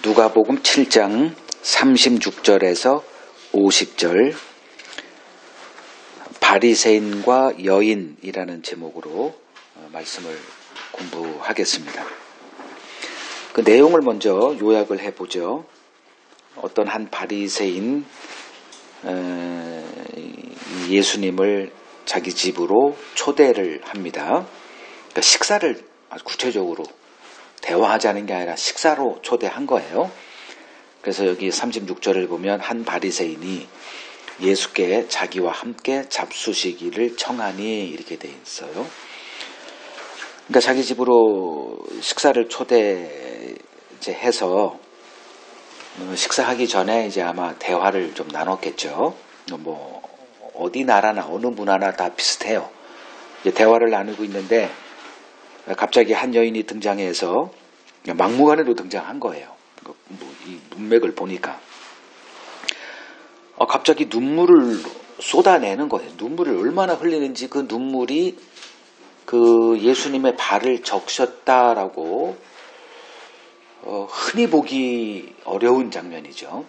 누가복음 7장 36절에서 50절 바리새인과 여인이라는 제목으로 말씀을 공부하겠습니다. 그 내용을 먼저 요약을 해보죠. 어떤 한 바리새인 예수님을 자기 집으로 초대를 합니다. 그러니까 식사를 아주 구체적으로 대화하자는 게 아니라 식사로 초대한 거예요. 그래서 여기 36절을 보면 한 바리새인이 예수께 자기와 함께 잡수시기를 청하니 이렇게 돼 있어요. 그러니까 자기 집으로 식사를 초대해서 식사하기 전에 이제 아마 대화를 좀 나눴겠죠. 뭐 어디 나라나 어느 문화나 다 비슷해요. 이제 대화를 나누고 있는데 갑자기 한 여인이 등장해서 막무가내로 등장한 거예요. 이 문맥을 보니까 갑자기 눈물을 쏟아내는 거예요. 눈물을 얼마나 흘리는지 그 눈물이 그 예수님의 발을 적셨다라고 흔히 보기 어려운 장면이죠.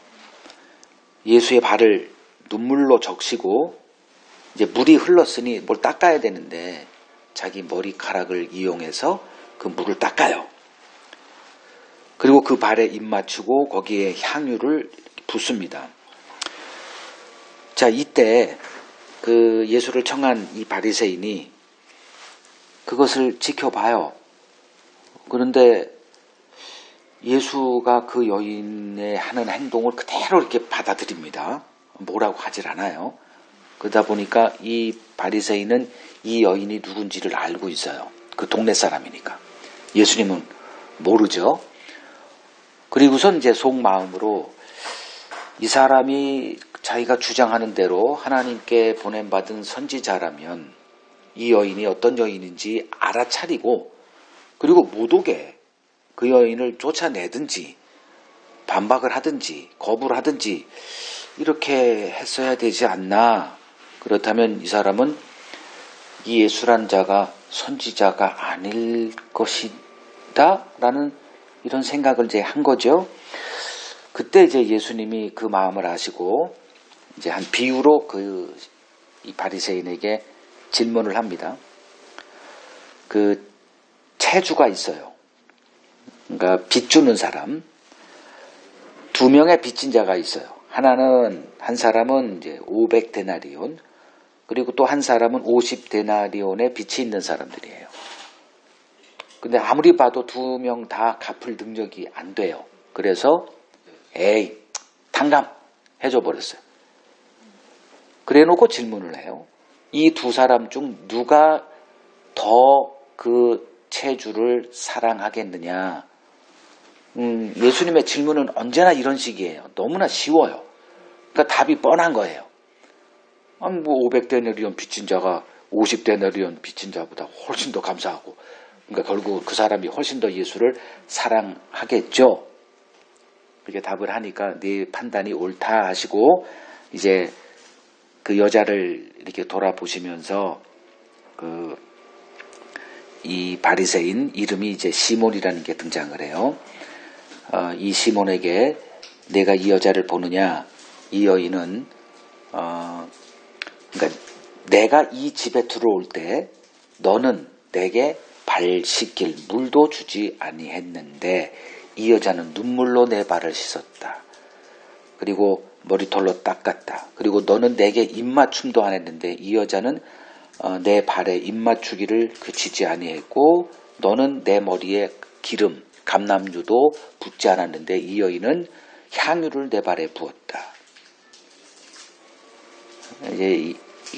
예수의 발을 눈물로 적시고 이제 물이 흘렀으니 뭘 닦아야 되는데 자기 머리카락을 이용해서 그 물을 닦아요. 그리고 그 발에 입 맞추고 거기에 향유를 붓습니다. 자, 이때 그 예수를 청한 이 바리새인이 그것을 지켜봐요. 그런데 예수가 그 여인의 하는 행동을 그대로 이렇게 받아들입니다. 뭐라고 하질 않아요. 그러다 보니까 이 바리새인은 이 여인이 누군지를 알고 있어요. 그 동네 사람이니까. 예수님은 모르죠. 그리고선 이제 속마음으로 이 사람이 자기가 주장하는 대로 하나님께 보냄받은 선지자라면 이 여인이 어떤 여인인지 알아차리고 그리고 못 오게 그 여인을 쫓아내든지 반박을 하든지 거부를 하든지 이렇게 했어야 되지 않나. 그렇다면 이 사람은 이 예수란 자가 선지자가 아닐 것이다 라는 이런 생각을 이제 한 거죠. 그때 이제 예수님이 그 마음을 아시고 이제 한 비유로 이 바리새인에게 질문을 합니다. 그 채주가 있어요. 그러니까 빚 주는 사람. 두 명의 빚진 자가 있어요. 한 사람은 이제 500데나리온, 그리고 또 한 사람은 50데나리온의 빚이 있는 사람들이에요. 근데 아무리 봐도 두 명 다 갚을 능력이 안 돼요. 그래서 탕감 해줘 버렸어요. 그래 놓고 질문을 해요. 이 두 사람 중 누가 더 그 채주를 사랑하겠느냐. 예수님의 질문은 언제나 이런 식이에요. 너무나 쉬워요. 그러니까 답이 뻔한 거예요. 500데나리온 빚진 자가 50데나리온 빚진 자보다 훨씬 더 감사하고, 그러니까 결국 그 사람이 훨씬 더 예수를 사랑하겠죠. 이렇게 답을 하니까 네 판단이 옳다 하시고 이제 그 여자를 이렇게 돌아보시면서 이 바리새인 이름이 이제 시몬이라는 게 등장을 해요. 이 시몬에게 내가 이 여자를 보느냐, 이 여인은 그러니까 내가 이 집에 들어올 때 너는 내게 발 씻길 물도 주지 아니했는데 이 여자는 눈물로 내 발을 씻었다. 그리고 머리털로 닦았다. 그리고 너는 내게 입맞춤도 안 했는데 이 여자는 내 발에 입맞추기를 그치지 아니했고 너는 내 머리에 기름, 감람유도 붓지 않았는데 이 여인은 향유를 내 발에 부었다. 이제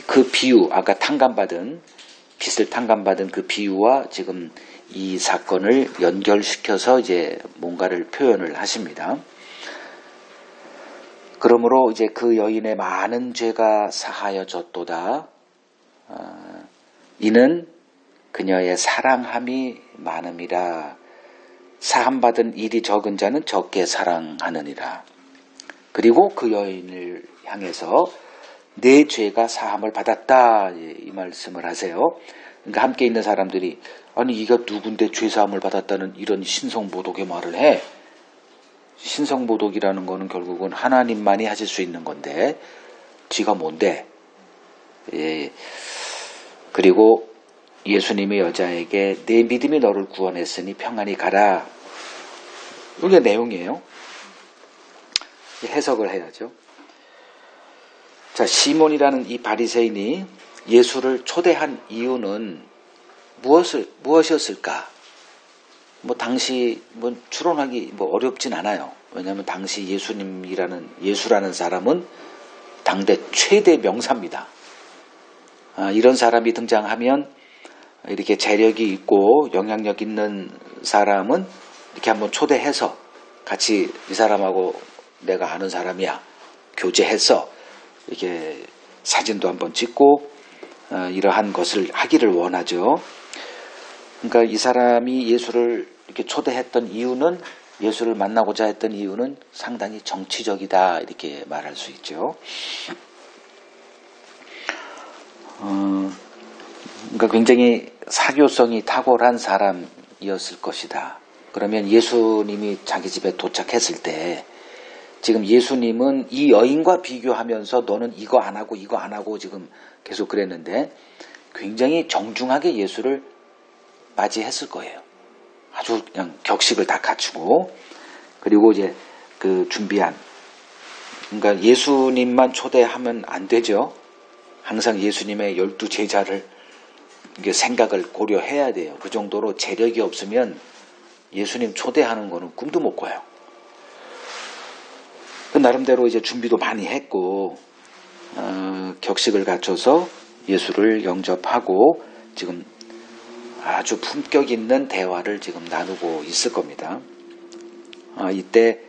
그 비유, 아까 빚을 탕감받은 그 비유와 지금 이 사건을 연결시켜서 이제 뭔가를 표현을 하십니다. 그러므로 이제 그 여인의 많은 죄가 사하여졌도다. 이는 그녀의 사랑함이 많음이라. 사함받은 일이 적은 자는 적게 사랑하느니라. 그리고 그 여인을 향해서 내 죄가 사함을 받았다. 이 말씀을 하세요. 그러니까 함께 있는 사람들이 아니 이가 누군데 죄 사함을 받았다는 이런 신성모독의 말을 해. 신성모독이라는 거는 결국은 하나님만이 하실 수 있는 건데 지가 뭔데? 예. 그리고 예수님이 여자에게 내 믿음이 너를 구원했으니 평안히 가라. 이게 내용이에요. 해석을 해야죠. 자, 시몬이라는 이 바리새인이 예수를 초대한 이유는 무엇이었을까? 당시 추론하기 어렵진 않아요. 왜냐하면 당시 예수라는 사람은 당대 최대 명사입니다. 이런 사람이 등장하면 이렇게 재력이 있고 영향력 있는 사람은 이렇게 한번 초대해서 같이 이 사람하고 내가 아는 사람이야 교제해서 이렇게 사진도 한번 찍고 이러한 것을 하기를 원하죠. 그러니까 이 사람이 예수를 이렇게 초대했던 이유는 예수를 만나고자 했던 이유는 상당히 정치적이다 이렇게 말할 수 있죠. 그러니까 굉장히 사교성이 탁월한 사람이었을 것이다. 그러면 예수님이 자기 집에 도착했을 때 지금 예수님은 이 여인과 비교하면서 너는 이거 안 하고 지금 계속 그랬는데 굉장히 정중하게 예수를 맞이했을 거예요. 아주 그냥 격식을 다 갖추고 그리고 이제 그 준비한 그러니까 예수님만 초대하면 안 되죠. 항상 예수님의 12제자를 이게 생각을 고려해야 돼요. 그 정도로 재력이 없으면 예수님 초대하는 거는 꿈도 못 꿔요. 그 나름대로 이제 준비도 많이 했고 격식을 갖춰서 예수를 영접하고 지금 아주 품격 있는 대화를 지금 나누고 있을 겁니다. 이때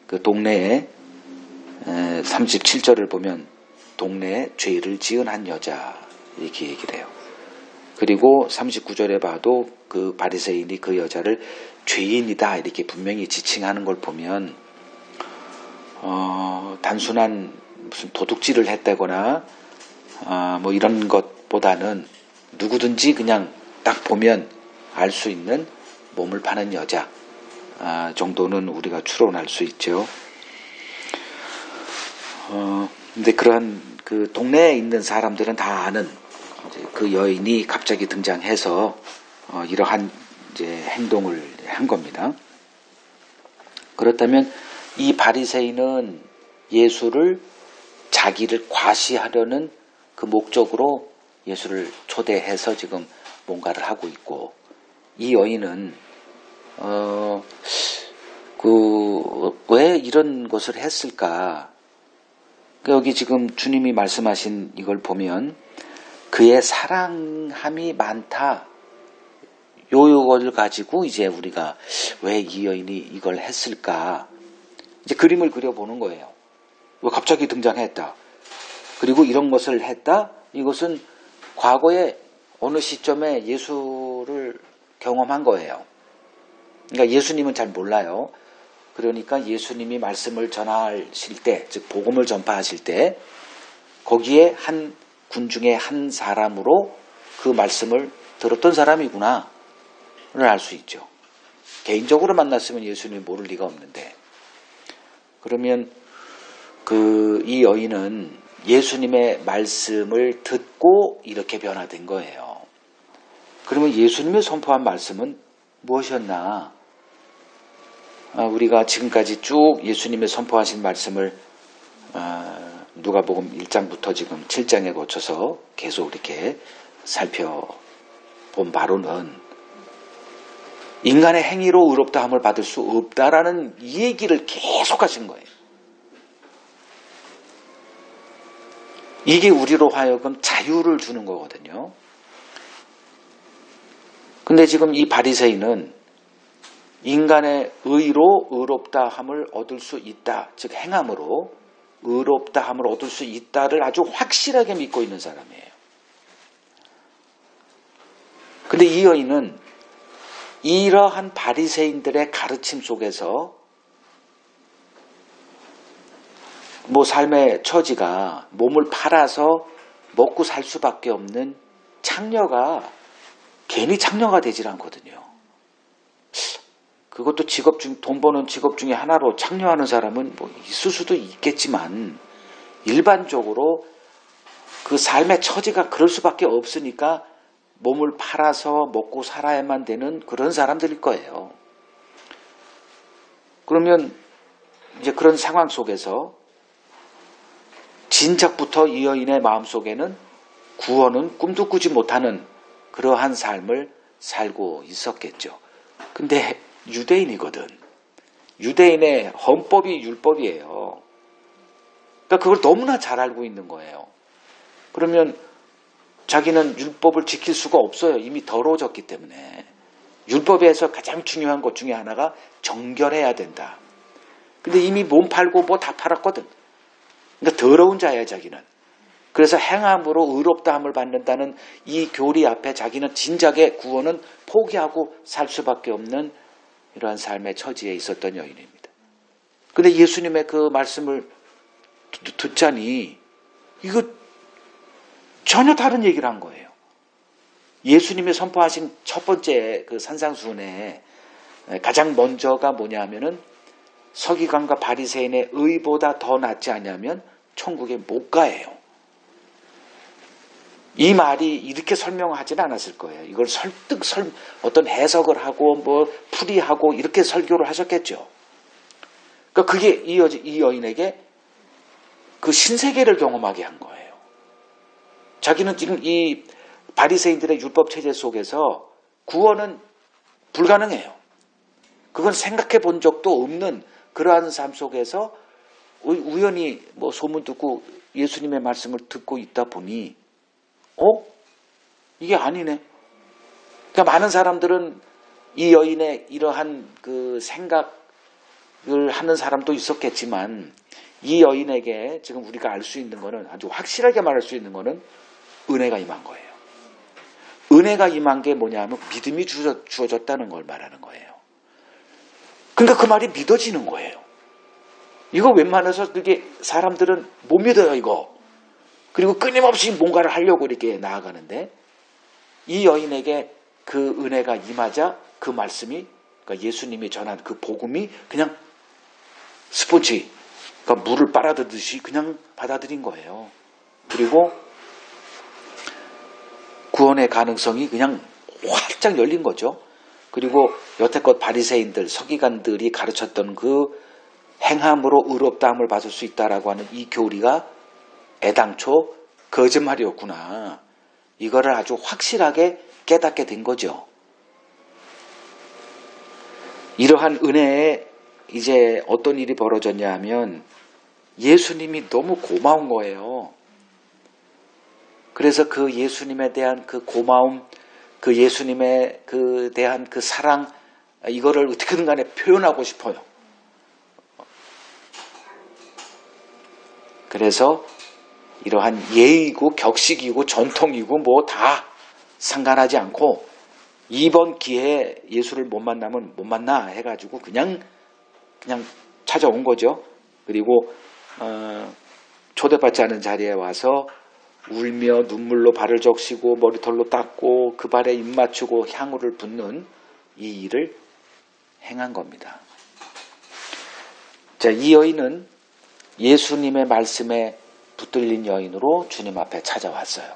그 동네에 37절을 보면 동네에 죄를 지은 한 여자 이렇게 얘기를 해요. 그리고 39절에 봐도 그 바리새인이 그 여자를 죄인이다 이렇게 분명히 지칭하는 걸 보면 단순한 무슨 도둑질을 했다거나 이런 것보다는 누구든지 그냥 딱 보면 알 수 있는 몸을 파는 여자 정도는 우리가 추론할 수 있죠. 근데 그러한 그 동네에 있는 사람들은 다 아는 그 여인이 갑자기 등장해서 이러한 이제 행동을 한 겁니다. 그렇다면 이 바리새인은 예수를 자기를 과시하려는 그 목적으로 예수를 초대해서 지금 뭔가를 하고 있고 이 여인은 왜 이런 것을 했을까? 여기 지금 주님이 말씀하신 이걸 보면 그의 사랑함이 많다. 요걸 가지고 이제 우리가 왜 이 여인이 이걸 했을까? 이제 그림을 그려보는 거예요. 왜 갑자기 등장했다. 그리고 이런 것을 했다. 이것은 과거에 어느 시점에 예수를 경험한 거예요. 그러니까 예수님은 잘 몰라요. 그러니까 예수님이 말씀을 전하실 때, 즉 복음을 전파하실 때 거기에 한 군 중에 한 사람으로 그 말씀을 들었던 사람이구나를 알 수 있죠. 개인적으로 만났으면 예수님이 모를 리가 없는데 그러면 이 여인은 예수님의 말씀을 듣고 이렇게 변화된 거예요. 그러면 예수님의 선포한 말씀은 무엇이었나? 우리가 지금까지 쭉 예수님의 선포하신 말씀을 누가복음 1장부터 지금 7장에 거쳐서 계속 이렇게 살펴본 바로는 인간의 행위로 의롭다함을 받을 수 없다라는 이 얘기를 계속 하신 거예요. 이게 우리로 하여금 자유를 주는 거거든요. 근데 지금 이 바리새인은 인간의 의로 의롭다함을 얻을 수 있다. 즉 행함으로 의롭다함을 얻을 수 있다를 아주 확실하게 믿고 있는 사람이에요. 근데 이 여인은 이러한 바리새인들의 가르침 속에서 삶의 처지가 몸을 팔아서 먹고 살 수밖에 없는 창녀가 괜히 창녀가 되질 않거든요. 그것도 돈 버는 직업 중에 하나로 창녀하는 사람은 뭐 있을 수도 있겠지만 일반적으로 그 삶의 처지가 그럴 수밖에 없으니까 몸을 팔아서 먹고 살아야만 되는 그런 사람들일 거예요. 그러면 이제 그런 상황 속에서 진작부터 이 여인의 마음속에는 구원은 꿈도 꾸지 못하는 그러한 삶을 살고 있었겠죠. 근데 유대인이거든. 유대인의 헌법이 율법이에요. 그러니까 그걸 너무나 잘 알고 있는 거예요. 그러면 자기는 율법을 지킬 수가 없어요. 이미 더러워졌기 때문에. 율법에서 가장 중요한 것 중에 하나가 정결해야 된다. 근데 이미 몸 팔고 뭐 다 팔았거든. 그러니까 더러운 자야 자기는. 그래서 행함으로 의롭다함을 받는다는 이 교리 앞에 자기는 진작에 구원은 포기하고 살 수밖에 없는 이러한 삶의 처지에 있었던 여인입니다. 근데 예수님의 그 말씀을 듣자니 이거 전혀 다른 얘기를 한 거예요. 예수님이 선포하신 첫 번째 그 산상수훈에 가장 먼저가 뭐냐면은 서기관과 바리새인의 의보다 더 낫지 않냐면 천국에 못 가예요. 이 말이 이렇게 설명하지는 않았을 거예요. 이걸 어떤 해석을 하고 뭐 풀이하고 이렇게 설교를 하셨겠죠. 그러니까 그게 이 여인에게 그 신세계를 경험하게 한 거예요. 자기는 지금 이 바리새인들의 율법 체제 속에서 구원은 불가능해요. 그건 생각해 본 적도 없는 그러한 삶 속에서 우연히 뭐 소문 듣고 예수님의 말씀을 듣고 있다 보니 이게 아니네. 그러니까 많은 사람들은 이 여인의 이러한 그 생각을 하는 사람도 있었겠지만 이 여인에게 지금 우리가 알 수 있는 거는 아주 확실하게 말할 수 있는 거는 은혜가 임한 거예요. 은혜가 임한 게 뭐냐면 믿음이 주어졌다는 걸 말하는 거예요. 그러니까 그 말이 믿어지는 거예요. 이거 웬만해서 그게 사람들은 못 믿어요, 이거. 그리고 끊임없이 뭔가를 하려고 이렇게 나아가는데 이 여인에게 그 은혜가 임하자 그 말씀이 그러니까 예수님이 전한 그 복음이 그냥 스폰지 그러니까 물을 빨아들듯이 그냥 받아들인 거예요. 그리고 구원의 가능성이 그냥 활짝 열린 거죠. 그리고 여태껏 바리새인들, 서기관들이 가르쳤던 그 행함으로 의롭다함을 받을 수 있다라고 하는 이 교리가 애당초 거짓말이었구나. 이거를 아주 확실하게 깨닫게 된 거죠. 이러한 은혜에 이제 어떤 일이 벌어졌냐 하면 예수님이 너무 고마운 거예요. 그래서 그 예수님에 대한 그 고마움, 그 예수님에 대한 그 사랑, 이거를 어떻게든 간에 표현하고 싶어요. 그래서 이러한 예의고 격식이고 전통이고 뭐 다 상관하지 않고 이번 기회에 예수를 못 만나면 못 만나 해가지고 그냥 찾아온 거죠. 그리고 초대받지 않은 자리에 와서 울며 눈물로 발을 적시고 머리털로 닦고 그 발에 입 맞추고 향유를 붓는 이 일을 행한 겁니다. 자, 이 여인은 예수님의 말씀에 붙들린 여인으로 주님 앞에 찾아왔어요.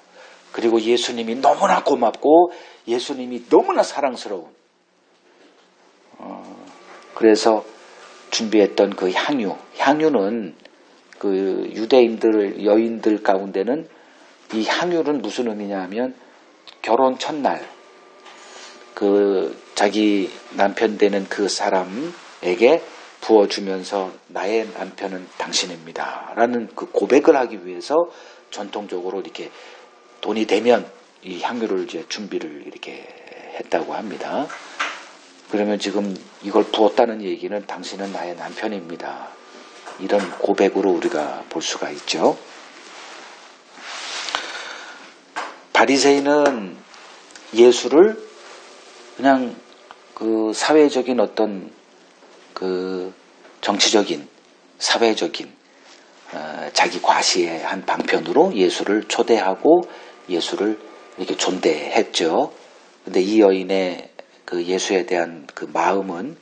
그리고 예수님이 너무나 고맙고 예수님이 너무나 사랑스러운 그래서 준비했던 그 향유는 그 유대인들 여인들 가운데는 이 향유는 무슨 의미냐 하면 결혼 첫날 그 자기 남편 되는 그 사람에게 부어주면서 나의 남편은 당신입니다 라는 그 고백을 하기 위해서 전통적으로 이렇게 돈이 되면 이 향유를 이제 준비를 이렇게 했다고 합니다. 그러면 지금 이걸 부었다는 얘기는 당신은 나의 남편입니다. 이런 고백으로 우리가 볼 수가 있죠. 바리새인은 예수를 그냥 그 사회적인 어떤 그 정치적인 사회적인 자기 과시의 한 방편으로 예수를 초대하고 예수를 이렇게 존대했죠. 근데 이 여인의 그 예수에 대한 그 마음은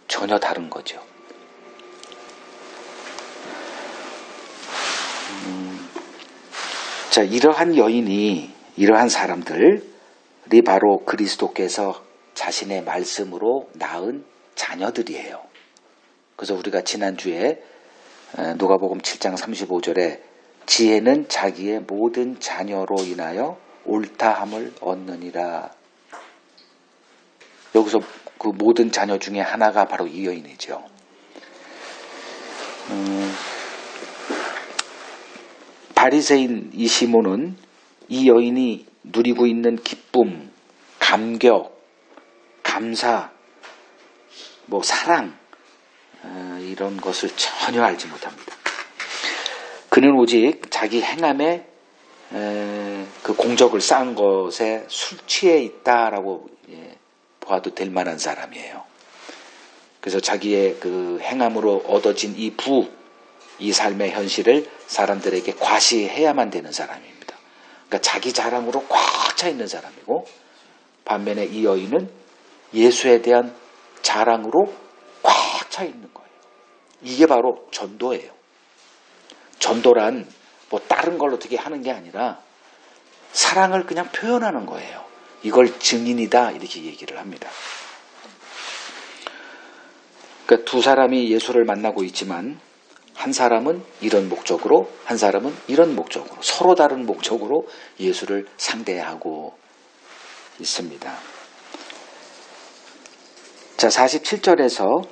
전혀 다른 거죠. 자, 이러한 사람들이 바로 그리스도께서 자신의 말씀으로 낳은 자녀들이에요. 그래서 우리가 지난주에 누가복음 7장 35절에 지혜는 자기의 모든 자녀로 인하여 옳다함을 얻느니라. 여기서 그 모든 자녀 중에 하나가 바로 이 여인이죠. 바리새인 이 시몬은 이 여인이 누리고 있는 기쁨, 감격, 감사, 사랑 이런 것을 전혀 알지 못합니다. 그는 오직 자기 행함에 그 공적을 쌓은 것에 술 취해 있다라고 보아도 될 만한 사람이에요. 그래서 자기의 그 행함으로 얻어진 이 삶의 현실을 사람들에게 과시해야만 되는 사람입니다. 그러니까 자기 자랑으로 꽉 차 있는 사람이고, 반면에 이 여인은 예수에 대한 자랑으로 꽉 차 있는 거예요. 이게 바로 전도예요. 전도란 다른 걸 어떻게 하는 게 아니라 사랑을 그냥 표현하는 거예요. 이걸 증인이다 이렇게 얘기를 합니다. 그러니까 두 사람이 예수를 만나고 있지만 한 사람은 이런 목적으로, 한 사람은 이런 목적으로, 서로 다른 목적으로 예수를 상대하고 있습니다. 자, 47절에서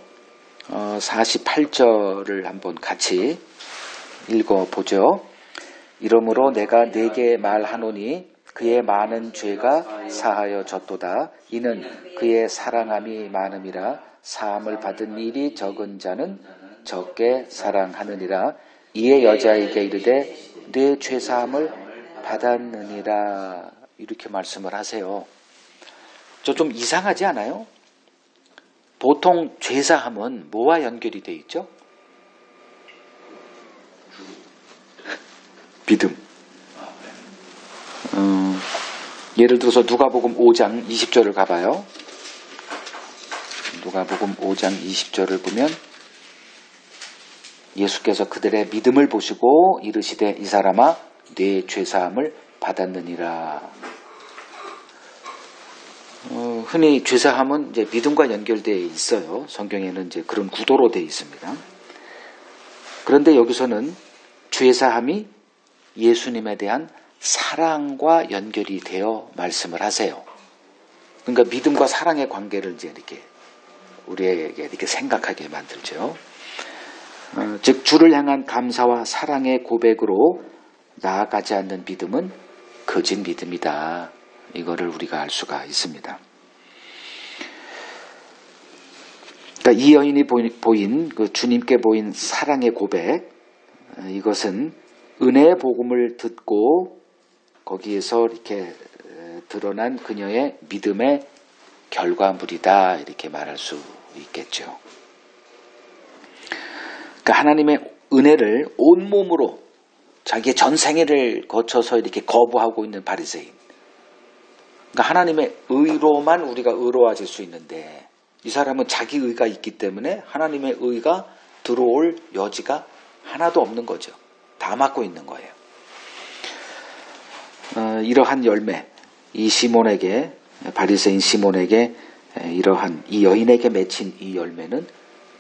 48절을 한번 같이 읽어보죠. 이러므로 내가 네게 말하노니 그의 많은 죄가 사하여졌도다. 이는 그의 사랑함이 많음이라. 사함을 받은 일이 적은 자는 적게 사랑하느니라. 이에 여자에게 이르되 네 죄사함을 받았느니라. 이렇게 말씀을 하세요. 좀 이상하지 않아요? 보통 죄사함은 뭐와 연결이 되어 있죠? 믿음. 예를 들어서 누가복음 5장 20절을 가봐요. 누가복음 5장 20절을 보면 예수께서 그들의 믿음을 보시고 이르시되 이 사람아 네 죄사함을 받았느니라. 흔히 죄사함은 이제 믿음과 연결되어 있어요. 성경에는 이제 그런 구도로 되어 있습니다. 그런데 여기서는 죄사함이 예수님에 대한 사랑과 연결이 되어 말씀을 하세요. 그러니까 믿음과 사랑의 관계를 이제 이렇게 우리에게 이렇게 생각하게 만들죠. 즉 주를 향한 감사와 사랑의 고백으로 나아가지 않는 믿음은 거짓 믿음이다. 이거를 우리가 알 수가 있습니다. 그러니까 이 여인이 보인 그 주님께 보인 사랑의 고백, 이것은 은혜의 복음을 듣고 거기에서 이렇게 드러난 그녀의 믿음의 결과물이다. 이렇게 말할 수 있겠죠. 그러니까 하나님의 은혜를 온몸으로 자기의 전생애를 거쳐서 이렇게 거부하고 있는 바리새인. 그러니까 하나님의 의로만 우리가 의로워질 수 있는데 이 사람은 자기 의가 있기 때문에 하나님의 의가 들어올 여지가 하나도 없는 거죠. 다 막고 있는 거예요. 이러한 열매, 이 시몬에게, 바리새인 시몬에게 이러한 이 여인에게 맺힌 이 열매는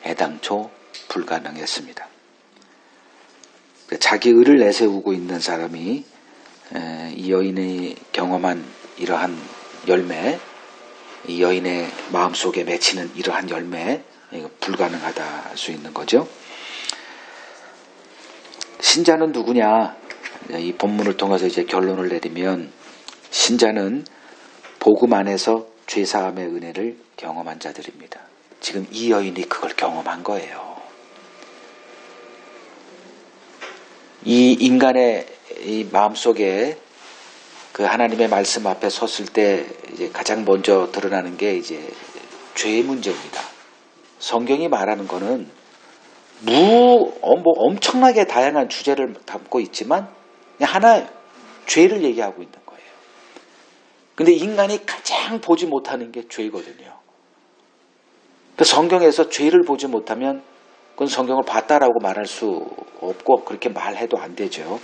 애당초 불가능했습니다. 자기 의를 내세우고 있는 사람이 이 여인이 경험한 이러한 열매, 이 여인의 마음속에 맺히는 이러한 열매, 이거 불가능하다 할 수 있는 거죠. 신자는 누구냐? 이 본문을 통해서 이제 결론을 내리면 신자는 복음 안에서 죄사함의 은혜를 경험한 자들입니다. 지금 이 여인이 그걸 경험한 거예요. 이 인간의 이 마음속에 그 하나님의 말씀 앞에 섰을 때 이제 가장 먼저 드러나는 게 이제 죄의 문제입니다. 성경이 말하는 거는 엄청나게 다양한 주제를 담고 있지만 그냥 하나의 죄를 얘기하고 있는 거예요. 근데 인간이 가장 보지 못하는 게 죄거든요. 성경에서 죄를 보지 못하면 그건 성경을 봤다라고 말할 수 없고 그렇게 말해도 안 되죠.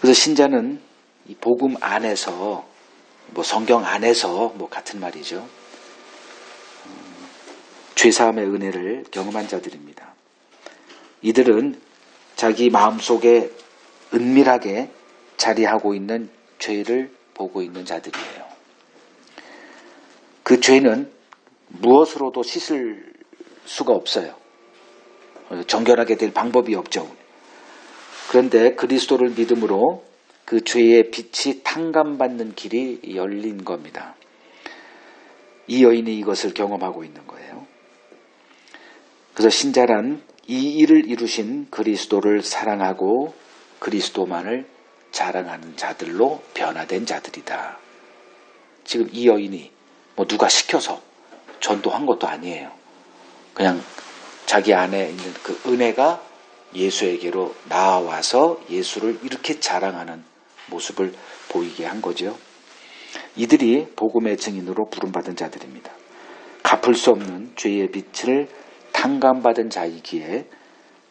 그래서 신자는 이 복음 안에서 성경 안에서 같은 말이죠. 죄사함의 은혜를 경험한 자들입니다. 이들은 자기 마음속에 은밀하게 자리하고 있는 죄를 보고 있는 자들이에요. 그 죄는 무엇으로도 씻을 수가 없어요. 정결하게 될 방법이 없죠. 그런데 그리스도를 믿음으로 그 죄의 빛이 탕감받는 길이 열린 겁니다. 이 여인이 이것을 경험하고 있는 거예요. 그래서 신자란 이 일을 이루신 그리스도를 사랑하고 그리스도만을 자랑하는 자들로 변화된 자들이다. 지금 이 여인이 누가 시켜서 전도한 것도 아니에요. 그냥 자기 안에 있는 그 은혜가 예수에게로 나와서 예수를 이렇게 자랑하는 모습을 보이게 한 거죠. 이들이 복음의 증인으로 부름받은 자들입니다. 갚을 수 없는 죄의 빛을 탕감받은 자이기에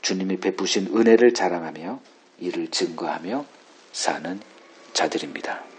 주님이 베푸신 은혜를 자랑하며 이를 증거하며 사는 자들입니다.